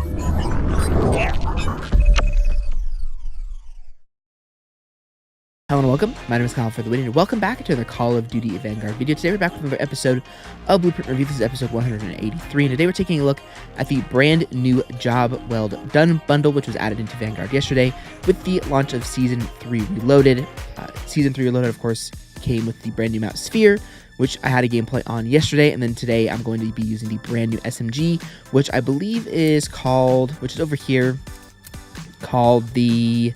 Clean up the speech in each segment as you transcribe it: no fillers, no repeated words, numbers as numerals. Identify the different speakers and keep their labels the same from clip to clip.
Speaker 1: Hello and welcome, my name is Kyle for the Win, and welcome back to the Call of Duty Vanguard video. Today we're back with another episode of Blueprint Review. This is episode 183, and today we're taking a look at the brand new Job Weld Done bundle, which was added into Vanguard yesterday with the launch of Season 3 Reloaded. Season 3 Reloaded, of course, came with the brand new map Sphere, which I had a gameplay on yesterday, and then today I'm going to be using the brand new SMG, which I believe is called, which is over here, called the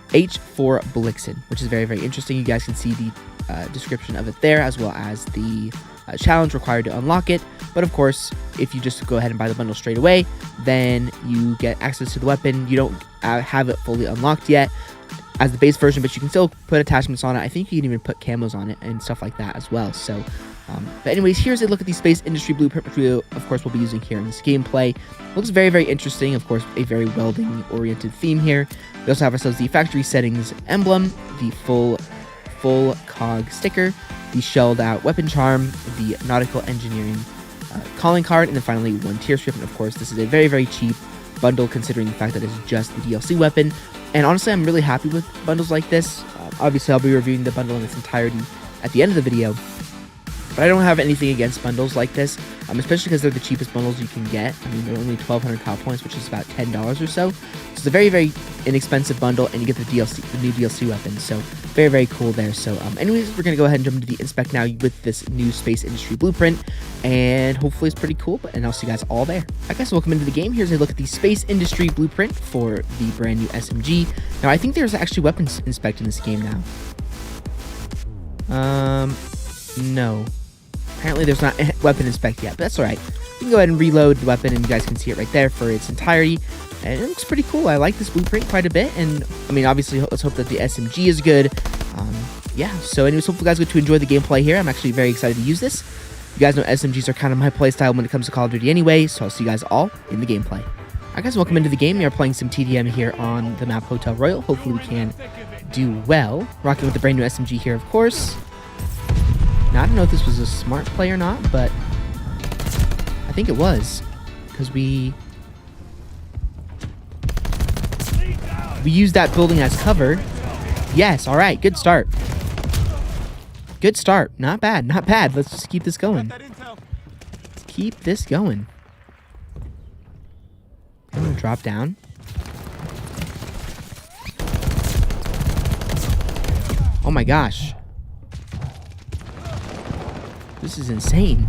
Speaker 1: H4 Blixen, which is very, very interesting. You guys can see the description of it there, as well as the challenge required to unlock it. But of course, if you just go ahead and buy the bundle straight away, then you get access to the weapon. You don't have it fully unlocked yet as the base version, but you can still put attachments on it. I think you can even put camos on it and stuff like that as well. So, but anyways, here's a look at the space industry blueprint, which we, of course, will be using here in this gameplay. Looks very, very interesting. Of course, a very welding-oriented theme here. We also have ourselves the factory settings emblem, the full cog sticker, the shelled out weapon charm, the nautical engineering calling card, and then finally one tier strip. And of course, this is a very, very cheap bundle considering the fact that it's just the DLC weapon. And honestly, I'm really happy with bundles like this. Obviously, I'll be reviewing the bundle in its entirety at the end of the video. But I don't have anything against bundles like this, especially because they're the cheapest bundles you can get. I mean, they're only 1,200 Cal points, which is about $10 or so. So it's a very, very inexpensive bundle, and you get the new DLC weapon. So very, very cool there. So anyways, we're going to go ahead and jump into the inspect now with this new space industry blueprint, and hopefully it's pretty cool, and I'll see you guys all there. Alright guys, so welcome into the game. Here's a look at the space industry blueprint for the brand new SMG. Now, I think there's actually weapons inspect in this game now. No. Apparently there's not weapon inspect yet, but that's alright. You can go ahead and reload the weapon, and you guys can see it right there for its entirety. And it looks pretty cool. I like this blueprint quite a bit, and I mean, obviously, let's hope that the SMG is good. Yeah, so anyways, hopefully you guys get to enjoy the gameplay here. I'm actually very excited to use this. You guys know SMGs are kind of my playstyle when it comes to Call of Duty anyway, so I'll see you guys all in the gameplay. Alright guys, welcome into the game. We are playing some TDM here on the map Hotel Royal. Hopefully we can do well. Rocking with the brand new SMG here, of course. Now, I don't know if this was a smart play or not, but I think it was, because we used that building as cover. Yes, all right, good start. Good start. Not bad, not bad. Let's just keep this going. Let's keep this going. I'm going to drop down. Oh my gosh. This is insane.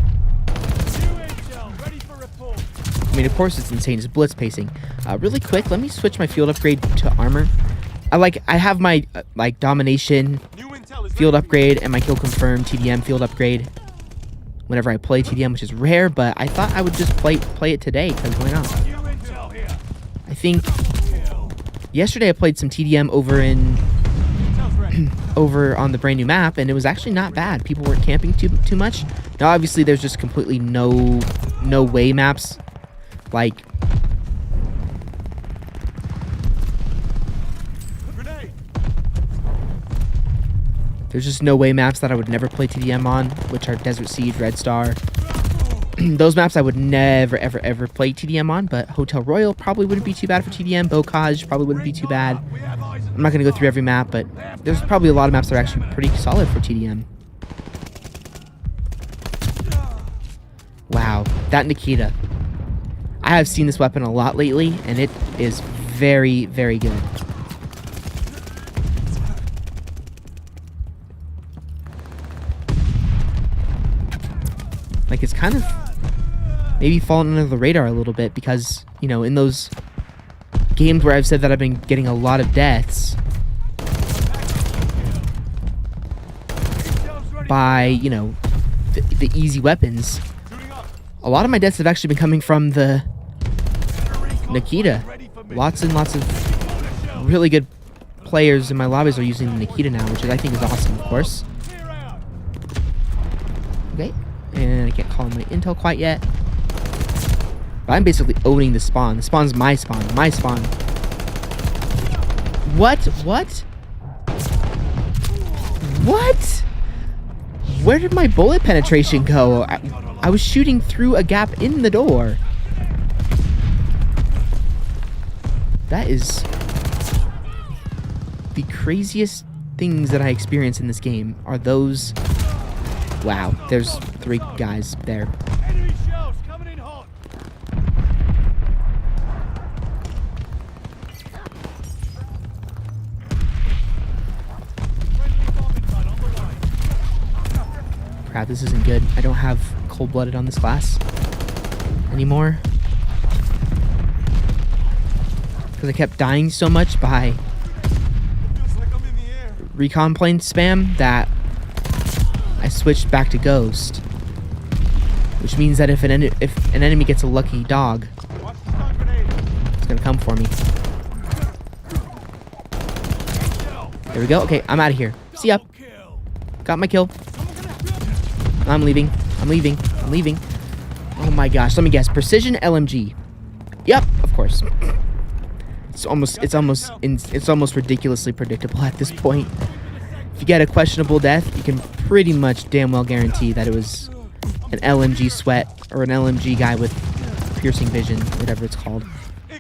Speaker 1: I mean, of course it's insane. It's blitz pacing. Really quick, let me switch my field upgrade to armor. I have my domination field upgrade and my kill confirm TDM field upgrade whenever I play TDM, which is rare, but I thought I would just play it today, because why not? I think yesterday I played some TDM over on the brand new map, and it was actually not bad. People weren't camping too much. Now obviously there's just completely no way maps, like there's just no way maps that I would never play TDM on, which are Desert Siege, Red Star. Those maps I would never ever play TDM on, but Hotel Royal probably wouldn't be too bad for TDM. Bocage probably wouldn't be too bad. I'm not going to go through every map, but there's probably a lot of maps that are actually pretty solid for TDM. Wow, that Nikita. I have seen this weapon a lot lately, and it is very, very good. Like, it's kind of maybe fallen under the radar a little bit because, you know, in those games where I've said that I've been getting a lot of deaths by, you know, the easy weapons, a lot of my deaths have actually been coming from the Nikita. Lots and lots of really good players in my lobbies are using the Nikita now, which I think is awesome, of course. Okay, and I can't call my intel quite yet. But I'm basically owning the spawn. The spawn's my spawn. My spawn. What? What? What? Where did my bullet penetration go? I was shooting through a gap in the door. That is the craziest things that I experience in this game are those. Wow, there's 3 guys there.
Speaker 2: Enemy shells coming in hot. Friendly bombing gun on the way.
Speaker 1: Crap, this isn't good. I don't have cold-blooded on this class anymore. Because I kept dying so much by
Speaker 2: Feels like I'm in the air.
Speaker 1: recon plane spam that I switched back to Ghost. Which means that if an enemy gets a lucky dog,
Speaker 2: Watch the stun grenade.
Speaker 1: it's going to come for me. There we go. Okay, I'm out of here. See ya.
Speaker 2: Kill.
Speaker 1: Got my kill. I'm leaving. I'm leaving. I'm leaving. Oh my gosh. Let me guess. Precision LMG. Yep, of course. It's almost ridiculously predictable at this point. If you get a questionable death, you can pretty much damn well guarantee that it was an LMG sweat or an LMG guy with piercing vision, whatever it's called.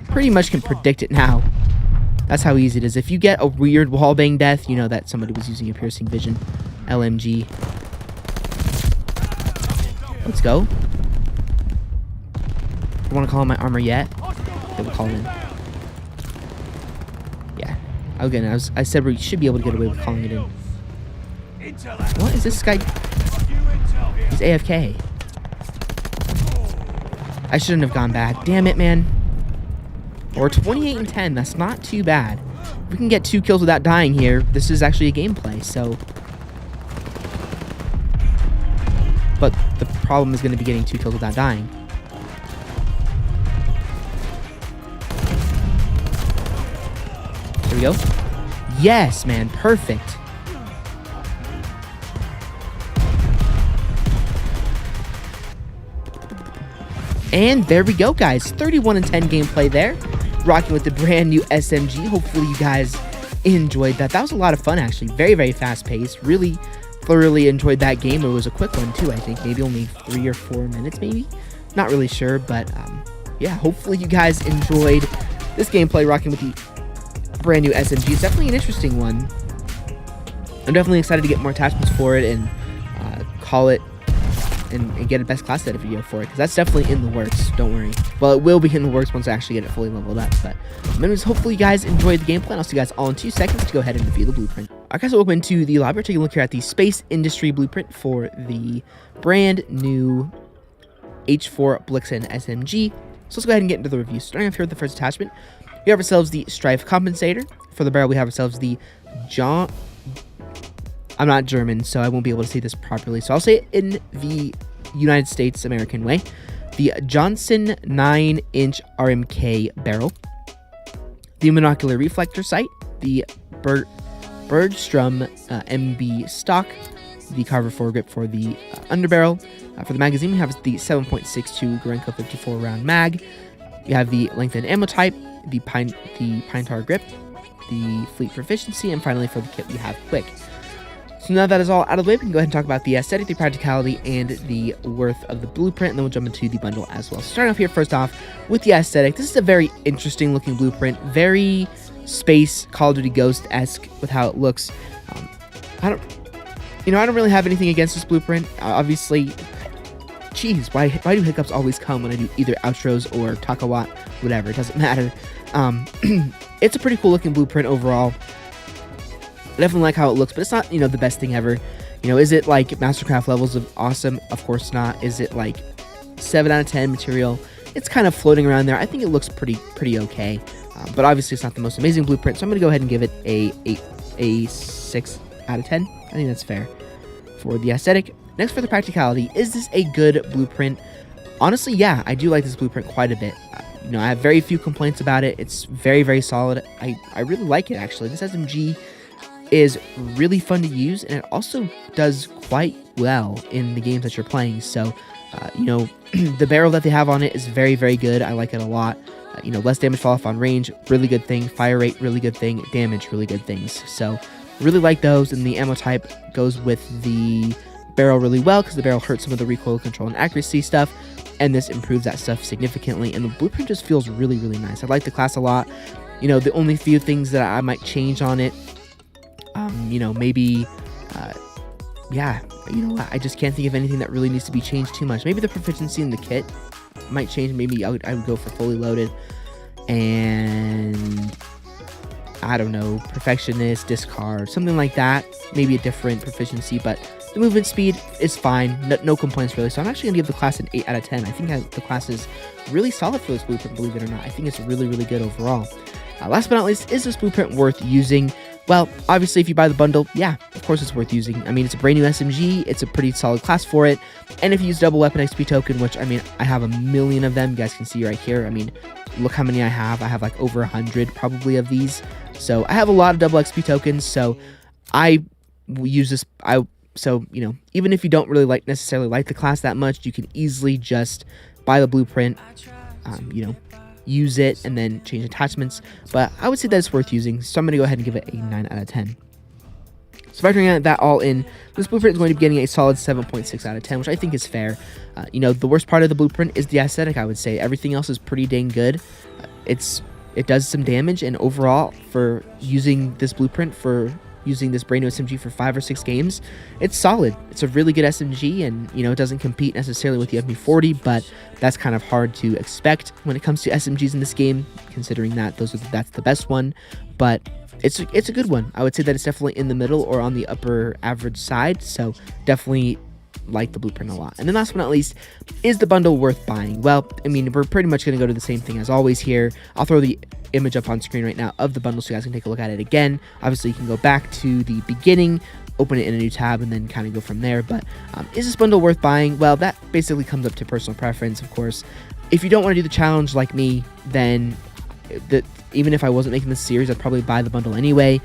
Speaker 1: Pretty much can predict it now. That's how easy it is. If you get a weird wallbang death, you know that somebody was using a piercing vision LMG. Let's go. I want to call in my armor yet. Okay, we'll call him in. Yeah. Again, I said we should be able to get away with calling it in. What is this guy? He's AFK. I shouldn't have gone back. Damn it, man. Or 28 and 10. That's not too bad. If we can get 2 kills without dying here, this is actually a gameplay, so. But the problem is going to be getting 2 kills without dying. There we go. Yes, man. Perfect. And there we go, guys. 31 and 10 gameplay there. Rocking with the brand new SMG. Hopefully you guys enjoyed that. That was a lot of fun, actually. Very, very fast-paced. Really thoroughly enjoyed that game. It was a quick one, too, I think. Maybe only 3 or 4 minutes, maybe. Not really sure, but yeah, hopefully you guys enjoyed this gameplay rocking with the brand new SMG. It's definitely an interesting one. I'm definitely excited to get more attachments for it and call it and get a best class edit video for it, because that's definitely in the works. Don't worry. Well, it will be in the works once I actually get it fully leveled up. But anyways, hopefully you guys enjoyed the gameplay, and I'll see you guys all in 2 seconds to go ahead and review the blueprint. Alright guys, so welcome into the library. Taking a look here at the space industry blueprint for the brand new H4 Blixen SMG. So let's go ahead and get into the review. Starting off here with the first attachment, we have ourselves the Strife compensator. For the barrel, we have ourselves the I'm not German, so I won't be able to say this properly, so I'll say it in the United States American way. The Johnson 9-inch RMK barrel, the monocular reflector sight, the Bergstrom MB stock, the Carver foregrip for the underbarrel. For the magazine, we have the 7.62 Gorenko 54 round mag. We have the lengthened ammo type, the pine tar grip, the fleet proficiency, and finally for the kit we have quick. So now that is all out of the way, we can go ahead and talk about the aesthetic, the practicality, and the worth of the blueprint, and then we'll jump into the bundle as well. So starting off here first off with the aesthetic, this is a very interesting looking blueprint, very space Call of Duty Ghost-esque with how it looks. I don't really have anything against this blueprint. Obviously, geez, why do hiccups always come when I do either outros or Takawat, whatever, it doesn't matter. It's a pretty cool looking blueprint overall. I definitely like how it looks, but it's not, the best thing ever. Is it like Mastercraft levels of awesome? Of course not. Is it like 7 out of 10 material? It's kind of floating around there. I think it looks pretty okay, but obviously it's not the most amazing blueprint, so I'm going to go ahead and give it a 6 out of 10. I think that's fair for the aesthetic. Next, for the practicality, is this a good blueprint? Honestly, yeah, I do like this blueprint quite a bit. I have very few complaints about it. It's very, very solid. I really like it, actually. This SMG is really fun to use, and it also does quite well in the games that you're playing. So, the barrel that they have on it is very, very good. I like it a lot. Less damage fall off on range, really good thing. Fire rate, really good thing. Damage, really good things. So, really like those, and the ammo type goes with the barrel really well, because the barrel hurts some of the recoil control and accuracy stuff, and this improves that stuff significantly, and the blueprint just feels really, really nice. I like the class a lot. You know, the only few things that I might change on it, you know, maybe, yeah, you know what, I just can't think of anything that really needs to be changed too much. Maybe the proficiency in the kit might change. Maybe I would go for fully loaded, and I don't know, perfectionist, discard, something like that. Maybe a different proficiency, but the movement speed is fine. No complaints really. So I'm actually gonna give the class an 8 out of 10. I think the class is really solid for this blueprint, believe it or not. I think it's really, really good overall. Last but not least, is this blueprint worth using? Well, obviously, if you buy the bundle, yeah, of course it's worth using. I mean, it's a brand new SMG. It's a pretty solid class for it. And if you use double weapon XP token, which, I mean, I have a million of them. You guys can see right here. I mean, look how many I have. I have like over 100 probably of these. So I have a lot of double XP tokens. So I use this. So, you know, even if you don't really necessarily like the class that much, you can easily just buy the blueprint, you know, use it and then change attachments. But I would say that it's worth using, so I'm going to go ahead and give it a 9 out of 10. So factoring that all in, this blueprint is going to be getting a solid 7.6 out of 10, which I think is fair. You know, the worst part of the blueprint is the aesthetic, I would say. Everything else is pretty dang good. It does some damage, and overall, for using this blueprint, for using this brand new SMG for 5 or 6 games, it's solid. It's a really good SMG, and you know, it doesn't compete necessarily with the MP40, but that's kind of hard to expect when it comes to SMGs in this game, considering that that's the best one. But it's a good one. I would say that it's definitely in the middle or on the upper average side, so definitely like the blueprint a lot. And then last but not least, is the bundle worth buying? Well, I mean, we're pretty much going to go to the same thing as always here. I'll throw the image up on screen right now of the bundle so you guys can take a look at it again. Obviously, you can go back to the beginning, open it in a new tab, and then kind of go from there. But is this bundle worth buying? Well, that basically comes up to personal preference, of course. If you don't want to do the challenge like me, then even if I wasn't making this series, I'd probably buy the bundle anyway.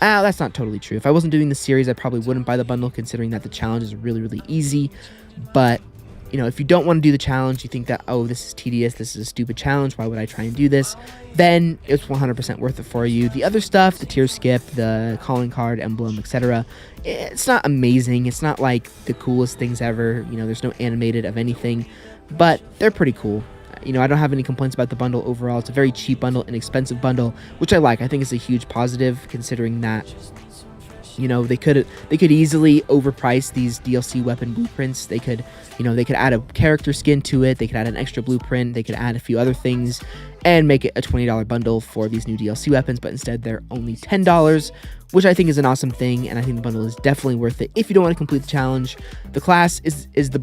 Speaker 1: That's not totally true. If I wasn't doing the series, I probably wouldn't buy the bundle, considering that the challenge is really, really easy. But, you know, if you don't want to do the challenge, you think that, oh, this is tedious, this is a stupid challenge, why would I try and do this? Then it's 100% worth it for you. The other stuff, the tier skip, the calling card, emblem, etc., it's not amazing. It's not like the coolest things ever. You know, there's no animated of anything, but they're pretty cool. You know, I don't have any complaints about the bundle overall. It's a very cheap bundle, inexpensive bundle, which I like. I think it's a huge positive, considering that, you know, they could easily overprice these DLC weapon blueprints. They could, you know, they could add a character skin to it. They could add an extra blueprint. They could add a few other things and make it a $20 bundle for these new DLC weapons. But instead, they're only $10, which I think is an awesome thing. And I think the bundle is definitely worth it if you don't want to complete the challenge. The class is the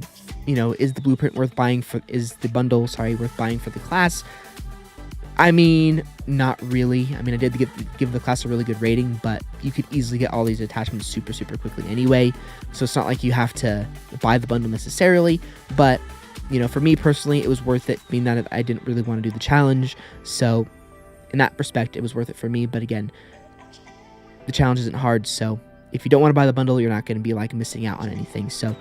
Speaker 1: blueprint worth buying for? Is the bundle, sorry, worth buying for the class? I mean, not really. I mean, I did give the class a really good rating, but you could easily get all these attachments super, super quickly anyway. So it's not like you have to buy the bundle necessarily. But, you know, for me personally, it was worth it, being that I didn't really want to do the challenge. So in that respect, it was worth it for me. But again, the challenge isn't hard, so if you don't want to buy the bundle, you're not going to be like missing out on anything. So,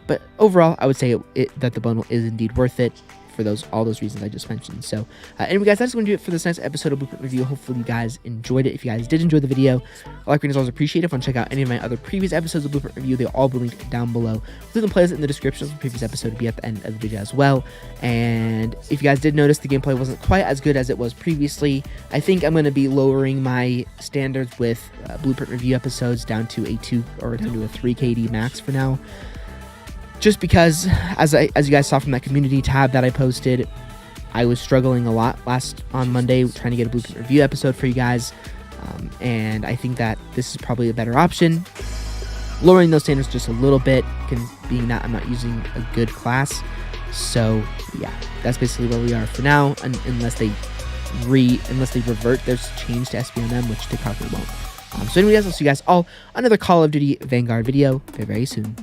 Speaker 1: but overall, I would say that the bundle is indeed worth it for all those reasons I just mentioned. So, anyway, guys, that's going to do it for this next episode of Blueprint Review. Hopefully, you guys enjoyed it. If you guys did enjoy the video, a like rating is always appreciated. If you want to check out any of my other previous episodes of Blueprint Review, they'll all be linked down below. We'll leave the playlist in the description of the previous episode to be at the end of the video as well. And if you guys did notice, the gameplay wasn't quite as good as it was previously, I think I'm going to be lowering my standards with Blueprint Review episodes down to a 3 KD max for now. Just because, as you guys saw from that community tab that I posted, I was struggling a lot on Monday trying to get a Blueprint Review episode for you guys, and I think that this is probably a better option. Lowering those standards just a little bit, being that I'm not using a good class. So yeah, that's basically where we are for now, unless they revert their change to SBMM, which they probably won't. So anyway, guys, I'll see you guys all on another Call of Duty Vanguard video very, very soon.